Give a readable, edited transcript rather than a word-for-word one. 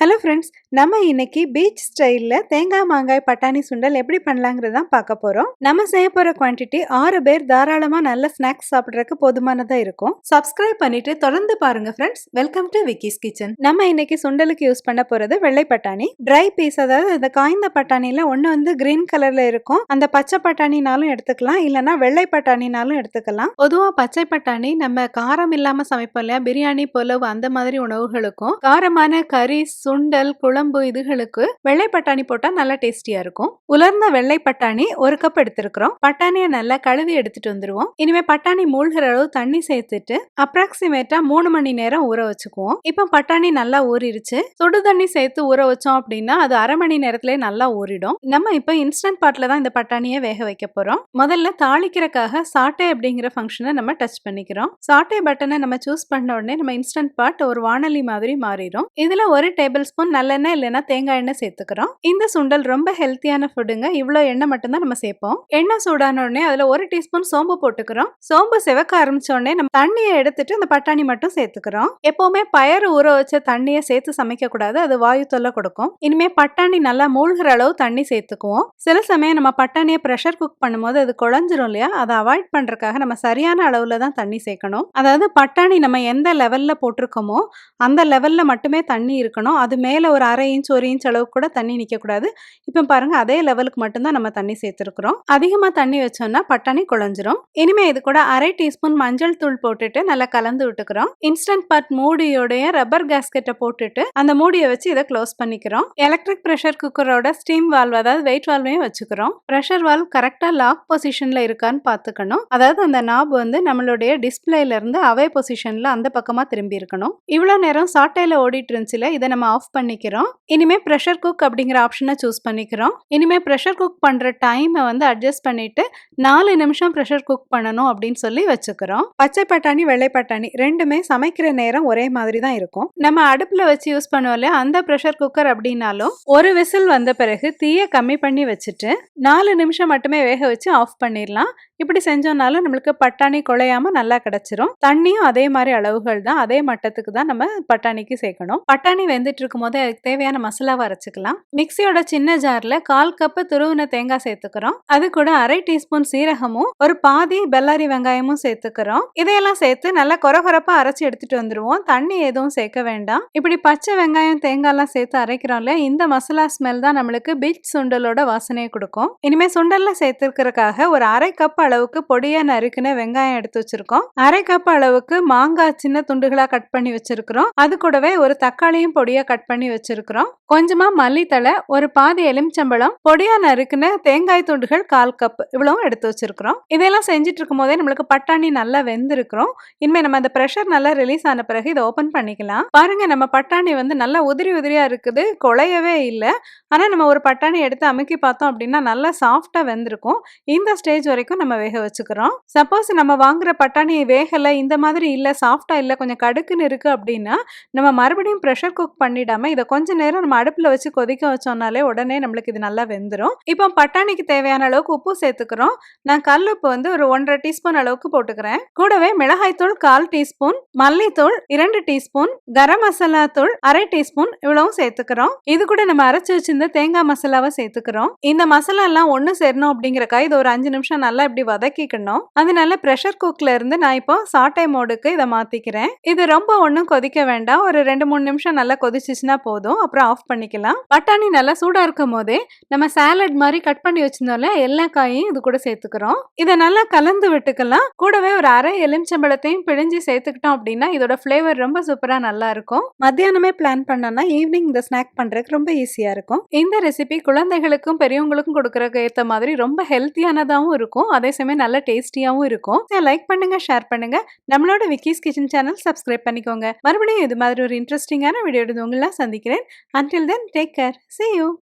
Hello friends, நம்ம இன்னைக்கு beach ஸ்டைல்ல தேங்காய் மாங்காய் பட்டாணி சுண்டல் எப்படி பண்ணலாங்கிறது தான் பார்க்க போறோம். நம்ம செய்ய போற குவான்டிட்டி 6 பேர் தாராளமா நல்ல ஸ்நாக்ஸ் சாப்பிட்றதுக்கு போதுமானதா இருக்கும். சப்ஸ்கிரைப் பண்ணிட்டு தொடர்ந்து பாருங்க friends. Welcome to Vicky's kitchen. நம்ம இன்னைக்கு சுண்டலுக்கு யூஸ் பண்ண போறது வெள்ளை பட்டாணி. ட்ரை பீஸ், அதாவது இந்த காய்ந்த பட்டாணில ஒன்று வந்து கிரீன் கலர்ல இருக்கும். அந்த பச்சை பட்டாணினாலும் எடுத்துக்கலாம், இல்லைன்னா வெள்ளை பட்டாணினாலும் எடுத்துக்கலாம். பொதுவாக பச்சை பட்டாணி நம்ம காரம் இல்லாம சமைப்போம் இல்லையா, பிரியாணி, புலவு அந்த மாதிரி உணவுகளுக்கும் காரமான கறி, சுண்டல், குழம்பு இதுகளுக்கு வெள்ளை பட்டாணி போட்டா நல்லா டேஸ்டியா இருக்கும். உலர்ந்த வெள்ளை பட்டாணி 1 கப் எடுத்திருக்கிறோம். பட்டாணியை நல்லா கழுவி எடுத்துட்டு வந்துருவோம். இனிமே பட்டாணி மூழ்கிற அளவு தண்ணி சேர்த்துட்டு அப்ராக்சிமேட்டா 3 மணி நேரம் ஊற வச்சுக்குவோம். இப்போ பட்டாணி நல்லா ஊறிடுச்சு. சுடு தண்ணி சேர்த்து ஊற வச்சோம் அப்படின்னா அது அரை மணி நேரத்திலே நல்லா ஊறிடும். நம்ம இப்போ இன்ஸ்டன்ட் பாட்ல தான் இந்த பட்டாணியை வேக வைக்க போறோம். முதல்ல தாளிக்கிறதுக்காக சாட்டே அப்படிங்கிற ஃபங்க்ஷனை நம்ம டச் பண்ணிக்கிறோம். சாட்டே பட்டனை நம்ம சூஸ் பண்ண உடனே நம்ம இன்ஸ்டன்ட் பாட் ஒரு வானொலி மாதிரி மாறிடும். இதுல 1 டேபிள் ஸ்பூன் நல்லெண்ணெய் இல்லைன்னா தேங்காய் எண்ணெய் சேர்த்துக்கிறோம். இந்த சுண்டல் ரொம்ப ஹெல்த்தியான ஃபுட்டுங்க. இவ்வளோ எண்ணெய் மட்டும் தான் நம்ம சேர்ப்போம். எண்ணெய் சூடான உடனே அதுல 1 டீஸ்பூன் சோம்பு போட்டுக்கிறோம். சோம்பு சிவக்க ஆரம்பிச்ச உடனே நம்ம தண்ணியை எடுத்துட்டு அந்த பட்டாணி மட்டும் சேர்த்துக்கிறோம். எப்பவுமே பயறு ஊற வச்ச தண்ணியை சேர்த்து சமைக்க கூடாது, அது வாயு தொல்லை கொடுக்கும். இனிமே பட்டாணி நல்லா மூழ்கிற அளவு தண்ணி சேர்த்துக்குவோம். சில சமயம் நம்ம பட்டாணியை ப்ரெஷர் குக் பண்ணும்போது அது குழஞ்சிரும் இல்லையா, அதை அவாய்ட் பண்றதுக்காக நம்ம சரியான அளவுல தான் தண்ணி சேர்க்கணும். அதாவது பட்டாணி நம்ம எந்த லெவல்ல போட்டிருக்கோமோ அந்த லெவல்ல மட்டுமே தண்ணி இருக்கணும். அது மேல ஒரு 1/2 இன்ச் 1 இன்ச் அளவுக்கு கூட தண்ணி நிக்க கூடாது. இப்போ பாருங்க, அதே லெவலுக்கு மட்டும்தான் நம்ம தண்ணி சேர்த்திருக்கிறோம். அதிகமா தண்ணி வச்சோம்னா பட்டாணி குழஞ்சிரும். இனிமே இது கூட 1/2 டீஸ்பூன் மஞ்சள் தூள் போட்டுட்டு நல்லா கலந்து விட்டுக்கிறோம். இன்ஸ்டன்ட் பாட் மூடியோடைய ரப்பர் கேஸ்கெட்டை போட்டுட்டு அந்த மூடியை வச்சு இதை க்ளோஸ் பண்ணிக்கிறோம். எலக்ட்ரிக் ப்ரெஷர் குக்கரோட ஸ்டீம் வால்வ், அதாவது வெயிட் வால்வையும் வச்சுக்கிறோம். ப்ரெஷர் வால்வ் கரெக்டா லாக் பொசிஷன்ல இருக்கான்னு பார்த்துக்கணும். அதாவது அந்த நாப் வந்து நம்மளுடைய டிஸ்பிளேல இருந்து அவே பொசிஷன்ல அந்த பக்கமா திரும்பி இருக்கணும். இவ்வளவு நேரம் சாட்டையில ஓடிட்டு இருந்துச்சுல, இதை நம்ம ஆஃப் பண்ணிக்கிறோம். இனிமே ப்ரெஷர் குக் அப்படிங்கிற ஆப்ஷனை சூஸ் பண்ணிக்கிறோம். இனிமே ப்ரெஷர் குக் பண்ற டைமை வந்து அட்ஜஸ்ட் பண்ணிட்டு 4 நிமிஷம் ப்ரெஷர் குக் பண்ணணும் அப்படின்னு சொல்லி வச்சுக்கிறோம். பச்சை பட்டாணி, வெள்ளை பட்டாணி ரெண்டுமே சமைக்கிற நேரம் ஒரே மாதிரி தான் இருக்கும். நம்ம அடுப்புல வச்சு யூஸ் பண்ணுவோம் இல்லையா, அந்த ப்ரெஷர் குக்கர் அப்படின்னாலும் ஒரு விசில் வந்த பிறகு தீயை கம்மி பண்ணி வச்சுட்டு 4 நிமிஷம் மட்டுமே வேக வச்சு ஆஃப் பண்ணிடலாம். இப்படி செஞ்சோம்னாலும் நம்மளுக்கு பட்டாணி குழையாம நல்லா கிடைச்சிரும். தண்ணியும் அதே மாதிரி அளவுகள் தான், அதே மட்டத்துக்கு தான் நம்ம பட்டாணிக்கு சேர்க்கணும். பட்டாணி வெந்துட்டு இருக்கும் போது அதுக்கு தேவையான மசாலாவை அரைச்சிக்கலாம். மிக்சியோட சின்ன ஜார்ல 1/4 கப் துருவின தேங்காய் சேர்த்துக்கிறோம். அது கூட 1/2 டீஸ்பூன் சீரகமும் ஒரு பாதி பெல்லாரி வெங்காயமும் சேர்த்துக்கிறோம். இதையெல்லாம் சேர்த்து நல்லா கொரகொரப்பா அரைச்சி எடுத்துட்டு வந்துருவோம். தண்ணி எதுவும் சேர்க்க வேண்டாம். இப்படி பச்சை வெங்காயம் தேங்காய்லாம் சேர்த்து அரைக்கிறோம்ல, இந்த மசாலா ஸ்மெல் தான் நம்மளுக்கு பீச் சுண்டலோட வாசனையை கொடுக்கும். இனிமே சுண்டல்ல சேர்த்துக்கிறதுக்காக ஒரு 1/2 கப் அளவுக்கு பொடியா நறுக்கின வெங்காயம் எடுத்து வச்சிருக்கோம். 1/2 கப் அளவுக்கு மாங்காய் சின்ன துண்டுகளா கட் பண்ணி வச்சிருக்கிறோம். அது கூடவே ஒரு தக்காளியும் பொடியா கட் பண்ணி வச்சிருக்கிறோம். கொஞ்சமா மல்லித்தலை, ஒரு பாதி எலுமிச்சம்பழம், பொடியா நறுக்கின தேங்காய் துண்டுகள் 1/4 கப் இவ்வளவும் எடுத்து வச்சிருக்கிறோம். இதெல்லாம் செஞ்சுட்டு இருக்கும் போதே நம்மளுக்கு பட்டாணி நல்லா வெந்திருக்கிறோம். இனிமே நம்ம அந்த ப்ரெஷர் நல்லா ரிலீஸ் ஆன பிறகு இதை ஓபன் பண்ணிக்கலாம். பாருங்க, நம்ம பட்டாணி வந்து நல்லா உதிரி உதிரியா இருக்குது, குழையவே இல்லை. ஆனா நம்ம ஒரு பட்டாணி எடுத்து அமுக்கி பார்த்தோம் அப்படின்னா நல்லா சாஃப்டா வெந்திருக்கும். இந்த ஸ்டேஜ் வரைக்கும் நம்ம வேக வச்சுக்கிறோம். சப்போஸ் நம்ம வாங்குற பட்டாணி வேகலை, இந்த மாதிரி இல்லை, சாஃப்டா இல்லை, கொஞ்சம் கடுக்குன்னு இருக்கு அப்படின்னா நம்ம மறுபடியும் ப்ரெஷர் குக் பண்ணிடாம இதை கொஞ்ச நேரம் நம்ம அடுப்புல வச்சு கொதிக்க வச்சோம்னாலே உடனே நம்மளுக்கு இது நல்லா வெந்துடும். இப்போ பட்டாணிக்கு தேவையான அளவுக்கு உப்பு சேர்த்துக்கிறோம். நான் கல் உப்பு வந்து ஒரு 1/2 டீஸ்பூன் அளவுக்கு போட்டுக்கிறேன். கூடவே மிளகாய் தூள் 1/4 டீஸ்பூன், மல்லித்தூள் 2 டீஸ்பூன், கரம் மசாலா தூள் 1/2 டீஸ்பூன் இவ்வளவும் சேர்த்துக்கிறோம். இது கூட நம்ம அரைச்சு வச்சிருந்த தேங்காய் மசாலாவை சேர்த்துக்கிறோம். இந்த மசாலா எல்லாம் ஒண்ணு சேரணும் அப்படிங்கறக்காக இது ஒரு 5 நிமிஷம் நல்லா இப்படி வதக்கிக்கணும். அதனால ப்ரெஷர் குக்ல இருந்து நான் இப்போ சாட்டை மோடுக்கு இதை மாத்திக்கிறேன். இது ரொம்ப ஒன்றும் கொதிக்க வேண்டாம், ஒரு 2-3 நிமிஷம் நல்லா கொதிச்சிச்சுன்னா போதும். அப்புறம் ஆஃப் பண்ணிக்கலாம். பட்டாணி நல்லா சூடா இருக்கும் போதே நம்ம சாலட் மாதிரி கட் பண்ணி வச்சிருந்தோம்ல, எல்லா காயையும் இது கூட சேர்த்துக்கிறோம். இதை நல்லா கலந்து விட்டுக்கலாம். கூடவே ஒரு 1/2 எலுமிச்சம்பழத்தையும் பிழிஞ்சு சேர்த்துக்கிட்டோம் அப்படின்னா இதோட ஃபிளேவர் ரொம்ப சூப்பரா நல்லா இருக்கும். மத்தியானமே பிளான் பண்ணோம்னா ஈவினிங் இந்த ஸ்நாக் பண்றதுக்கு ரொம்ப ஈஸியா இருக்கும். இந்த ரெசிபி குழந்தைகளுக்கும் பெரியவங்களுக்கும் கொடுக்கறதுக்கு ஏற்ற மாதிரி ரொம்ப ஹெல்த்தியானதாகவும் இருக்கும், அதே சமயம் நல்ல டேஸ்டியாகவும் இருக்கும். லைக் பண்ணுங்க, ஷேர் பண்ணுங்க. நம்மளோட விக்கிஸ் கிச்சன் சேனல் சப்ஸ்கிரைப் பண்ணிக்கோங்க. மறுபடியும் இது மாதிரி ஒரு இன்ட்ரெஸ்டிங்கான வீடியோ உங்களை சந்திக்கிறேன். Until then, take care. See you.